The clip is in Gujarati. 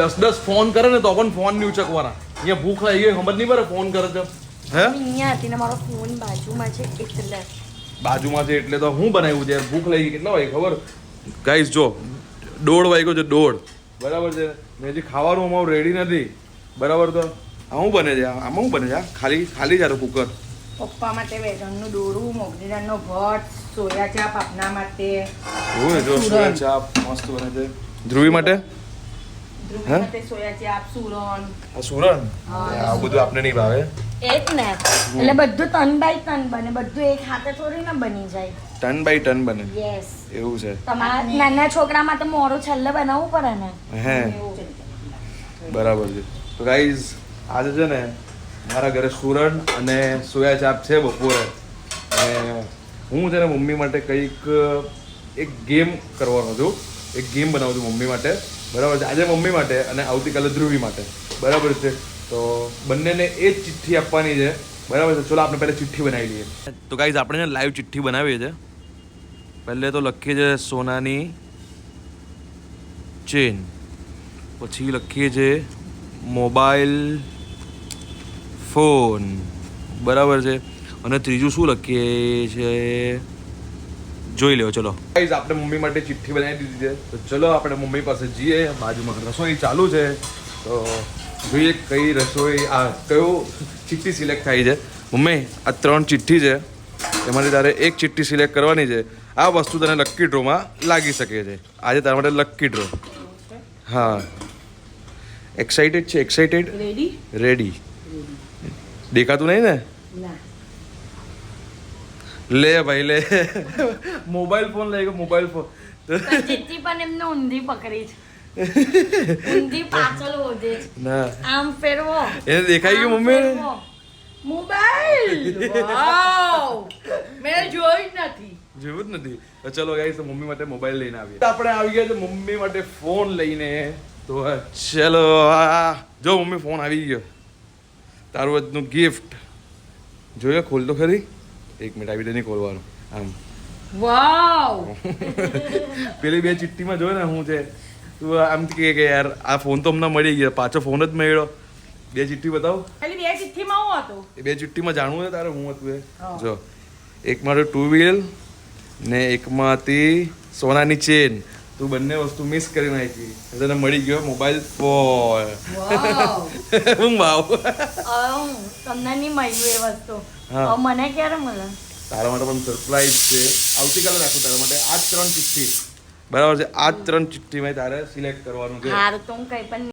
10 ફોન કરે ને તો પણ ફોન નહીં ઉચકવાના. અહીંયા ભૂખ લાગી ગઈ ખબર નહીં પડે ફોન કરે તો. હે અહીંયા હતી ને મારો ફોન બાજુમાં છે એટલે. બાજુમાં છે એટલે તો હું બનાવ્યું છે. ભૂખ લાગી ગઈ કેટલા વાગે ખબર ગાઈસ જો 1:30 વાગ્યો છે 1:30 બરાબર છે. મેં હજી ખાવાનું અમારું રેડી નથી બરાબર. તો આ શું બને છે? આમાં શું બને છે? ખાલી જ કુકર. પપ્પા માટે વેગનનું દોરું, મોગરીનો ભટ, સોયા ચાપ આપના માટે. એવું જો સોયા ચાપ મસ્ત બને છે. ધ્રુવી માટે ધ્રુવી માટે સોયા ચાપ, સુરણ. આ સુરણ આ બધું આપણે નહીં ભાવે. એક ને એટલે બધું ટન બાય ટન બને. બધું એક હાથે થોડી ના બની જાય. ટન બાય ટન બને. યસ એવું છે. તમારા નાના છોકરા માટે મોરું છેલ્લે બનાવવું પડે ને. હે બરાબર છે. તો ગાઈઝ આજે છે ને મારા ઘરે સુરણ અને સોયા ચાપ છે બપોરે. અને હું છે ને મમ્મી માટે કંઈક એક ગેમ કરવાનો છું. એક ગેમ બનાવું છું મમ્મી માટે બરાબર છે. આજે મમ્મી માટે અને આવતીકાલે ધ્રુવી માટે બરાબર છે. તો બંનેને એ જ ચિઠ્ઠી આપવાની છે બરાબર છે. ચલો આપણે પહેલાં ચિઠ્ઠી બનાવી લઈએ. તો ગાઈઝ આપણે લાઈવ ચિઠ્ઠી બનાવીએ છીએ. પહેલે તો લખીએ છીએ સોનાની ચેન, પછી લખીએ છીએ મોબાઈલ ફોન બરાબર છે. અને ત્રીજું શું લખીએ છે જોઈ લો. ચલો ગાઈઝ આપણે મમ્મી માટે ચિઠ્ઠી બનાવી દીધી છે. તો ચલો આપણે મમ્મી પાસે જઈએ. બાજુમાં રસોઈ ચાલુ છે તો જોઈએ કઈ રસોઈ કયો ચિઠ્ઠી સિલેક્ટ થાય છે. મમ્મી આ 3 ચિઠ્ઠી છે એમાંથી તારે એક ચિઠ્ઠી સિલેક્ટ કરવાની છે. આ વસ્તુ તને લકી ડ્રોમાં લાગી શકે છે. આજે તારા માટે લકી ડ્રો. હા એક્સાઇટેડ છે? એક્સાઇટેડ? રેડી? દેખાતું નહીં ને? લે ભાઈ લે. મોબાઈલ ફોન લઈ ગયો. મોબાઈલ ફોન ચિઠ્ઠી પણ એમને ઊંધી પકડી છે. ઊંધી પાછળ વધે ના આમ ફેરવો એને દેખાઈ ગયું મમ્મી. મોબાઈલ વાવ મેં જોઈ નથી. જેવું જ નથી. તો ચલો ગાઈસ મમ્મી માટે મોબાઈલ લઈને આવીએ. આપણે આવી ગયા છે મમ્મી માટે ફોન લઈને. તો ચલો જો મમ્મી ફોન આવી ગયો. તારું આજનું ગિફ્ટ જોઈએ. ખોલ તો ખરી. 1 મિનિટ આવી રીતે નહીં ખોલવાનું આમ. વાવ પેલી 2 ચિઠ્ઠીમાં જોયો ને હું છે તું આમ કે યાર આ ફોન તો અમને મળી ગયો. પાછો ફોન જ મળ્યો. 2 ચિઠ્ઠી બતાવો. ખાલી 2 ચિઠ્ઠીમાં હું હતું. એ 2 ચિઠ્ઠીમાં જાણવું છે તારે હું હતું એ જો. એકમાં તો 2 વ્હીલ ને એકમાં હતી સોનાની ચેન. તું બંને વસ્તુ મિસ કરી નાખી. તને મળી ગયો મોબાઈલ ફોન. હું ભાવ તમને નહીં મળ્યું એ વસ્તુ. હા મને ક્યારે મળે? તારા માટે પણ સરપ્રાઈઝ છે. આવતીકાલે રાખું તારા માટે. આ 3 ચિઠ્ઠી બરાબર છે. આ 3 ચિઠ્ઠીમાં તારે સિલેક્ટ કરવાનું છે. હાર તો હું કઈ પણ